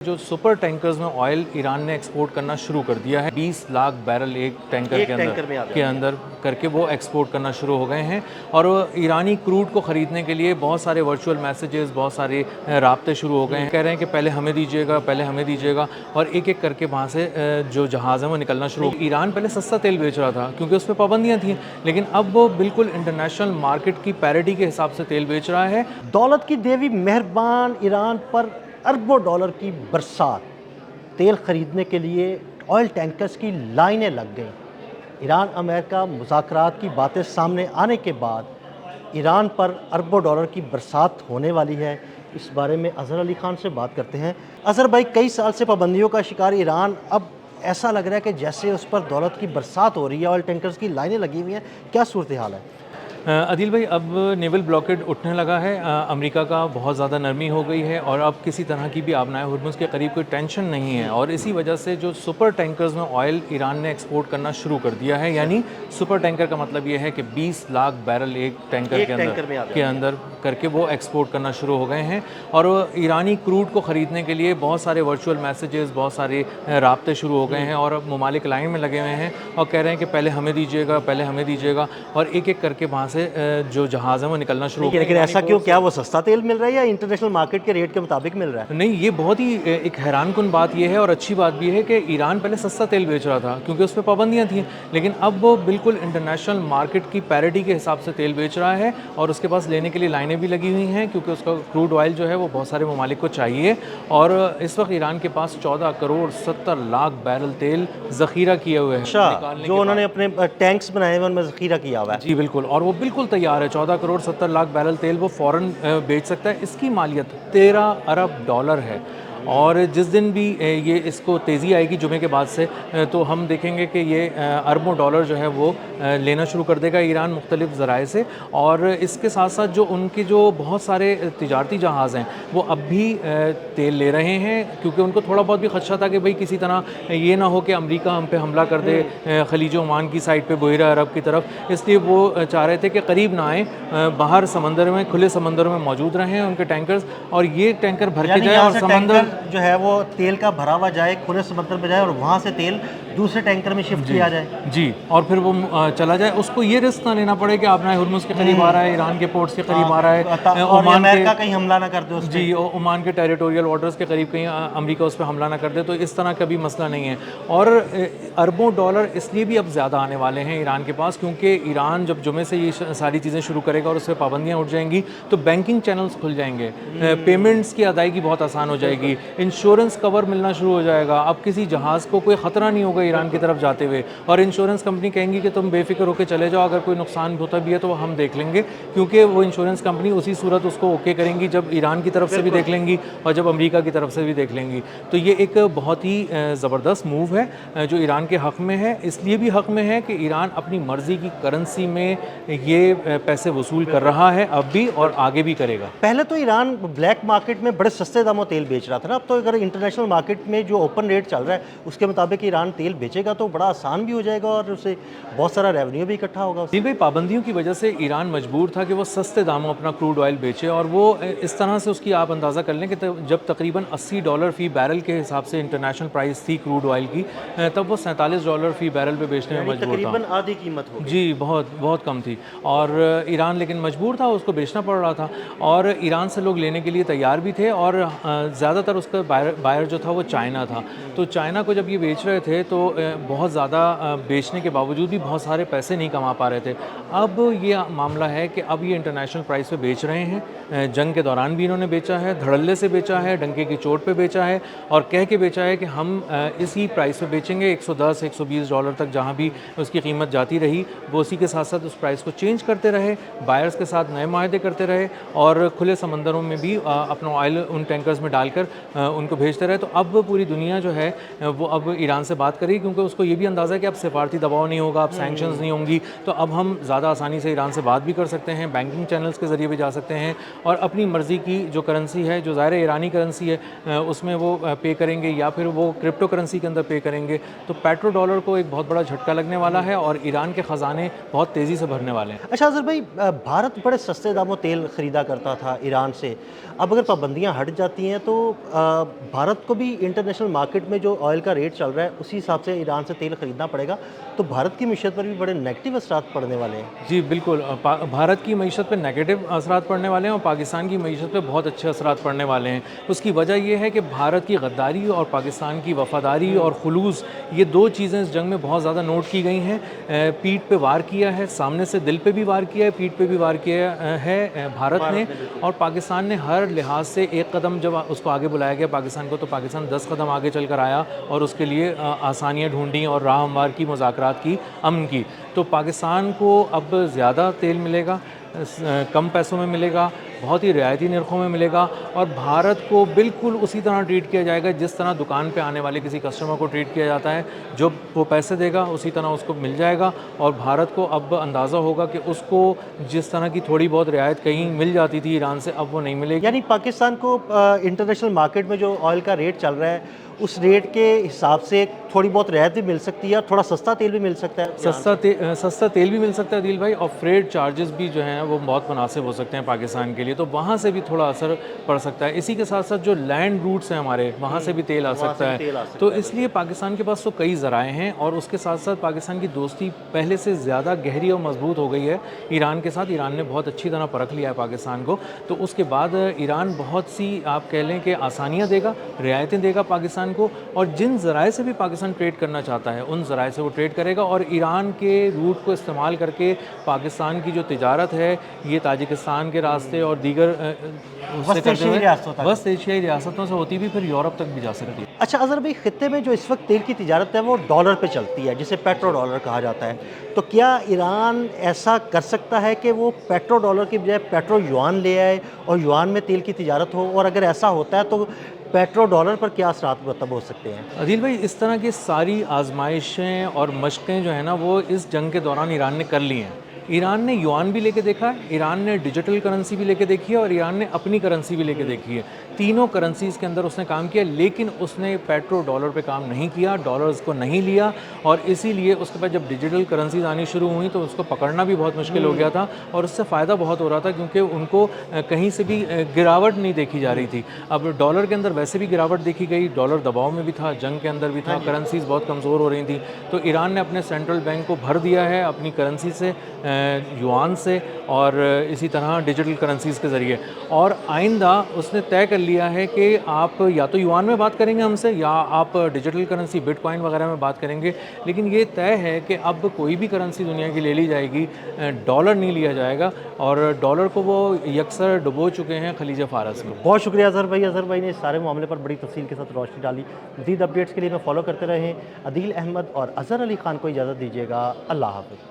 جو super tankers میں oil Iran نے ایکسپورٹ کرنا شروع کر دیا ہے 20 لاکھ بیرل ایک ٹینکر کے اندر کر کے وہ ایکسپورٹ کرنا شروع ہو گئے ہیں، اور ایرانی کروڈ کو خریدنے کے لیے بہت سارے ورچوئل میسیجز، بہت سارے رابطے شروع ہو گئے ہیں، کہہ رہے ہیں کہ پہلے ہمیں دیجیے گا، پہلے ہمیں دیجیے گا، اور ایک ایک کر کے وہاں سے جو جہاز ہیں وہ نکلنا شروع ہو گئے۔ ایران پہلے سستا تیل بیچ رہا تھا کیونکہ اس پہ پابندیاں تھیں، لیکن اب وہ بالکل انٹرنیشنل مارکیٹ کی پیریٹی کے حساب سے تیل بیچ رہا ہے۔ دولت کی دیوی مہربان ایران پر اربوں ڈالر کی برسات، تیل خریدنے کے لیے آئل ٹینکرز کی لائنیں لگ گئیں۔ ایران امریکہ مذاکرات کی باتیں سامنے آنے کے بعد ایران پر اربوں ڈالر کی برسات ہونے والی ہے۔ اس بارے میں اظہر علی خان سے بات کرتے ہیں۔ اظہر بھائی، کئی سال سے پابندیوں کا شکار ایران، اب ایسا لگ رہا ہے کہ جیسے اس پر دولت کی برسات ہو رہی ہے، آئل ٹینکرز کی لائنیں لگی ہوئی ہیں، کیا صورتحال ہے؟ عدیل بھائی، اب نیول بلاکیڈ اٹھنے لگا ہے، امریکہ کا بہت زیادہ نرمی ہو گئی ہے، اور اب کسی طرح کی بھی آبنائے ہرمز کے قریب کوئی ٹینشن نہیں ہے، اور اسی وجہ سے جو سپر ٹینکرز میں آئل ایران نے ایکسپورٹ کرنا شروع کر دیا ہے، یعنی سپر ٹینکر کا مطلب یہ ہے کہ 20 لاکھ بیرل ایک ٹینکر کے اندر کر کے وہ ایکسپورٹ کرنا شروع ہو گئے ہیں، اور ایرانی کروڈ کو خریدنے کے لیے بہت سارے ورچوئل میسیجز، بہت سارے رابطے شروع ہو گئے ہیں، اور اب ممالک لائن میں لگے ہوئے ہیں اور کہہ رہے ہیں کہ پہلے ہمیں دیجیے گا، پہلے ہمیں دیجیے گا، اور ایک ایک کر کے وہاں سے جو جہاز ہیں وہ نکلنا شروع ہو گئے۔ لیکن ایسا کیوں؟ کیا وہ سستا تیل مل رہا ہے یا انٹرنیشنل مارکیٹ کے ریٹ کے مطابق مل رہا ہے؟ نہیں، یہ بہت ہی ایک حیران کن بات یہ ہے، اور اچھی بات بھی ہے، کہ ایران پہلے سستا تیل بیچ رہا تھا کیونکہ اس پہ پابندیاں تھیں، لیکن اب وہ بالکل انٹرنیشنل مارکیٹ کی پیریٹی کے حساب سے تیل بیچ رہا ہے، اور اس کے پاس لینے کے لیے لائنیں بھی لگی ہوئی ہیں، کیونکہ اس کا کروڈ آئل جو ہے وہ بہت سارے ممالک کو چاہیے، اور اس وقت ایران کے پاس 14 کروڑ 70 لاکھ بیرل تیل ذخیرہ کیے ہوئے ہیں۔ اچھا، جو انہوں نے اپنے ٹینکس بنائے ہوئے ان میں ذخیرہ کیا ہوا ہے۔ جی بالکل، اور وہ بالکل تیار ہے، 14 کروڑ 70 لاکھ بیرل تیل وہ فوراً بیچ سکتا ہے۔ اس کی مالیت 13 ارب ڈالر ہے، اور جس دن بھی یہ اس کو تیزی آئے گی جمعے کے بعد سے، تو ہم دیکھیں گے کہ یہ اربوں ڈالر جو ہے وہ لینا شروع کر دے گا ایران مختلف ذرائع سے، اور اس کے ساتھ ساتھ جو ان کے جو بہت سارے تجارتی جہاز ہیں وہ اب بھی تیل لے رہے ہیں، کیونکہ ان کو تھوڑا بہت بھی خدشہ تھا کہ بھئی کسی طرح یہ نہ ہو کہ امریکہ ہم پہ حملہ کر دے خلیج عمان کی سائڈ پہ بحیرہ عرب کی طرف، اس لیے وہ چاہ رہے تھے کہ قریب نہ آئیں، باہر سمندر میں، کھلے سمندروں میں موجود رہیں ان کے ٹینکرز، اور یہ ٹینکر بھر کے جائے اور سمندر جو ہے وہ تیل کا بھرا ہوا جائے، کھلے سمندر میں جائے، اور وہاں سے تیل دوسرے ٹینکر میں شفٹ کیا جائے۔ جی، اور پھر وہ چلا جائے، اس کو یہ رسک نہ لینا پڑے کہ آبنائے ہرمز کے قریب آ رہا ہے، ایران کے پورٹس کے قریب آ رہا ہے، اور امریکہ کہیں حملہ نہ کر دے اس پہ۔ جی، عمان کے ٹیریٹوریل واٹرز کے قریب کہیں امریکہ اس پہ حملہ نہ کر دے، تو اس طرح کا بھی مسئلہ نہیں ہے، اور اربوں ڈالر اس لیے بھی اب زیادہ آنے والے ہیں ایران کے پاس، کیونکہ ایران جب جمعے سے یہ ساری چیزیں شروع کرے گا اور اس پہ پابندیاں اٹھ جائیں گی تو بینکنگ چینلز کھل جائیں گے، پیمنٹس کی ادائیگی بہت آسان ہو جائے گی، انشورنس کور ملنا شروع ہو جائے گا، اب کسی جہاز کو کوئی خطرہ نہیں ہوگا ایران کی طرف جاتے ہوئے، اور انشورنس کمپنی کہیں گی کہ تم بے فکر ہو کے چلے جاؤ، اگر کوئی نقصان ہوتا بھی ہے تو وہ ہم دیکھ لیں گے، کیونکہ وہ انشورنس کمپنی اسی صورت اس کو اوکے کریں گی جب ایران کی طرف سے بھی دیکھ لیں گی اور جب امریکہ کی طرف سے بھی دیکھ لیں گی۔ تو یہ ایک بہت ہی زبردست موو ہے جو ایران کے حق میں ہے، اس لیے بھی حق میں ہے کہ ایران اپنی مرضی کی کرنسی میں یہ پیسے وصول کر رہا ہے اب بھی، اور آگے بھی کرے گا۔ پہلے تو ایران بلیک مارکیٹ میں بڑے سستے داموں تیل بیچ رہا تھا نا، اب تو اگر انٹرنیشنل مارکیٹ میں جو اوپن ریٹ چل رہا ہے اس کے مطابق ایران تیل بیچے گا تو بڑا آسان بھی ہو جائے گا، اور اسے بہت سارا ریونیو بھی اکٹھا ہوگا۔ جی بھائی، پابندیوں کی وجہ سے ایران مجبور تھا کہ وہ سستے داموں اپنا کروڈ آئل بیچے، اور وہ اس طرح سے اس کی آپ اندازہ کر لیں کہ جب تقریباً $80 فی بیرل کے حساب سے انٹرنیشنل پرائس تھی کروڈ آئل کی، تب وہ $47 فی بیرل پہ بیچنے میں مجبور تھا، تقریباً آدھی قیمت ہو گئی۔ جی، بہت بہت کم تھی، اور ایران لیکن مجبور تھا، اس کو بیچنا پڑ رہا تھا، اور ایران سے لوگ لینے کے لیے تیار بھی تھے، اور زیادہ تر اس کا بائر جو تھا وہ چائنا تھا، تو چائنا کو جب یہ بیچ رہے تھے تو بہت زیادہ بیچنے کے باوجود بھی بہت سارے پیسے نہیں کما پا رہے تھے۔ اب یہ معاملہ ہے کہ اب یہ انٹرنیشنل پرائس پہ بیچ رہے ہیں، جنگ کے دوران بھی انہوں نے بیچا ہے، دھڑلے سے بیچا ہے، ڈنکے کی چوٹ پہ بیچا ہے، اور کہہ کے بیچا ہے کہ ہم اسی پرائس پہ بیچیں گے، $110 $120 تک جہاں بھی اس کی قیمت جاتی رہی، وہ اسی کے ساتھ ساتھ اس پرائس کو چینج کرتے رہے، بائرز کے ساتھ نئے معاہدے کرتے رہے، اور کھلے سمندروں میں بھی اپنا آئل ان ٹینکرز میں ڈال کر ان کو بھیجتے رہے۔ تو اب پوری دنیا جو ہے وہ اب ایران سے بات کرے رہی ہے کیونکہ اس کو یہ بھی اندازہ ہے کہ اب سفارتی دباؤ نہیں ہوگا, اب سینکشنز نہیں ہوں گی, تو اب ہم زیادہ آسانی سے ایران سے بات بھی کر سکتے ہیں, بینکنگ چینلز کے ذریعے بھی جا سکتے ہیں, اور اپنی مرضی کی جو کرنسی ہے, جو ظاہر ایرانی کرنسی ہے, اس میں وہ پے کریں گے یا پھر وہ کرپٹو کرنسی کے اندر پے کریں گے. تو پیٹرو ڈالر کو ایک بہت بڑا جھٹکا لگنے والا ہے اور ایران کے خزانے بہت تیزی سے بھرنے والے ہیں. اچھا اظہر بھائی، بھارت بڑے سستے داموں تیل خریدا کرتا تھا ایران سے. اب اگر پابندیاں ہٹ جاتی ہیں تو بھارت کو بھی انٹرنیشنل مارکیٹ میں جو آئل کا ریٹ چل رہا ہے اسی حساب سے ایران سے تیل خریدنا پڑے گا, تو بھارت کی معیشت پر بھی بڑے نیگیٹو اثرات پڑنے والے ہیں. جی بالکل, بھارت کی معیشت پہ نیگیٹو اثرات پڑنے والے ہیں اور پاکستان کی معیشت پہ بہت اچھے اثرات پڑنے والے ہیں. اس کی وجہ یہ ہے کہ بھارت کی غداری اور پاکستان کی وفاداری اور خلوص, یہ دو چیزیں اس جنگ میں بہت زیادہ نوٹ کی گئی ہیں. پیٹھ پہ وار کیا ہے, سامنے سے دل پہ بھی وار کیا ہے, پیٹھ پہ بھی وار کیا ہے بھارت نے, اور پاکستان نے ہر لحاظ سے ایک قدم, جب اس کو آگے بلایا گیا پاکستان کو, تو پاکستان 10 قدم آگے چل کر آیا اور اس کے لیے آسانیاں ڈھونڈیں اور راہ ہموار کی, مذاکرات کی, امن کی. تو پاکستان کو اب زیادہ تیل ملے گا, کم پیسوں میں ملے گا, بہت ہی رعایتی نرخوں میں ملے گا, اور بھارت کو بالکل اسی طرح ٹریٹ کیا جائے گا جس طرح دکان پہ آنے والے کسی کسٹمر کو ٹریٹ کیا جاتا ہے. جو وہ پیسے دے گا اسی طرح اس کو مل جائے گا, اور بھارت کو اب اندازہ ہوگا کہ اس کو جس طرح کی تھوڑی بہت رعایت کہیں مل جاتی تھی ایران سے, اب وہ نہیں ملے گی. یعنی پاکستان کو انٹرنیشنل مارکیٹ میں جو آئل کا ریٹ چل رہا ہے اس ریٹ کے حساب سے تھوڑی بہت رعایت بھی مل سکتی ہے, تھوڑا سستا تیل بھی مل سکتا ہے. سستا تیل بھی مل سکتا ہے عدیل بھائی, اور فریٹ چارجز بھی جو ہیں وہ بہت مناسب ہو سکتے ہیں پاکستان کے لیے, تو وہاں سے بھی تھوڑا اثر پڑ سکتا ہے. اسی کے ساتھ ساتھ جو لینڈ روٹس ہیں ہمارے, وہاں سے بھی تیل آ سکتا ہے. تو اس لیے پاکستان کے پاس تو کئی ذرائع ہیں, اور اس کے ساتھ ساتھ پاکستان کی دوستی پہلے سے زیادہ گہری اور مضبوط ہو گئی ہے ایران کے ساتھ. ایران نے بہت اچھی طرح پرکھ لیا ہے پاکستان کو, تو اس کے بعد ایران بہت سی آپ کہہ لیں کہ آسانیاں دے گا, رعایتیں دے گا پاکستان کو, اور جن ذرائع سے بھی پاکستان ٹریڈ کرنا چاہتا ہے ان ذرائع سے وہ ٹریڈ کرے گا. اور ایران کے روٹ کو استعمال کر کے پاکستان کی جو تجارت ہے یہ تاجکستان کے راستے اور دیگر وسط ایشیائی ریاستوں سے ہوتی بھی پھر یورپ تک بھی جا سکتی ہے. اچھا اظہر بھائی، خطے میں جو اس وقت تیل کی تجارت ہے وہ ڈالر پہ چلتی ہے جسے پیٹرو ڈالر کہا جاتا ہے, تو کیا ایران ایسا کر سکتا ہے کہ وہ پیٹرو ڈالر کی بجائے پیٹرو یوان لے آئے اور یوان میں تیل کی تجارت ہو, اور اگر ایسا ہوتا ہے تو پیٹرو ڈالر پر کیا اثرات مرتب ہو سکتے ہیں؟ عدیل بھائی, اس طرح کی ساری آزمائشیں اور مشقیں جو ہیں نا وہ اس جنگ کے دوران ایران نے کر لی ہیں. ایران نے یوان بھی لے کے دیکھا ہے, ایران نے ڈیجیٹل کرنسی بھی لے کے دیکھی ہے, اور ایران نے اپنی کرنسی بھی لے کے دیکھی ہے. تینوں کرنسیز کے اندر اس نے کام کیا, لیکن اس نے پیٹرو ڈالر پہ کام نہیں کیا, ڈالرز کو نہیں لیا, اور اسی لیے اس کے بعد جب ڈیجیٹل کرنسیز آنی شروع ہوئیں تو اس کو پکڑنا بھی بہت مشکل ہو گیا تھا, اور اس سے فائدہ بہت ہو رہا تھا کیونکہ ان کو کہیں سے بھی گراوٹ نہیں دیکھی جا رہی تھی. اب ڈالر کے اندر ویسے بھی گراوٹ دیکھی گئی, ڈالر دباؤ میں بھی تھا, جنگ کے اندر بھی تھا, کرنسیز بہت کمزور ہو رہی تھیں, تو ایران نے اپنے سینٹرل بینک کو بھر دیا ہے اپنی کرنسی سے, یوان سے, اور اسی طرح ڈیجیٹل کرنسیز کے ذریعے. اور آئندہ اس نے طے کر لیا ہے کہ آپ یا تو یوان میں بات کریں گے ہم سے, یا آپ ڈیجیٹل کرنسی بٹ کوائن وغیرہ میں بات کریں گے, لیکن یہ طے ہے کہ اب کوئی بھی کرنسی دنیا کی لے لی جائے گی, ڈالر نہیں لیا جائے گا, اور ڈالر کو وہ یکسر ڈبو چکے ہیں خلیج فارس میں. بہت شکریہ اظہر بھائی. اظہر بھائی نے اس سارے معاملے پر بڑی تفصیل کے ساتھ روشنی ڈالی. مزید اپڈیٹس کے لیے میں فالو کرتے رہیں. عدیل احمد اور اظہر علی خان کو اجازت دیجیے گا. اللہ حافظ.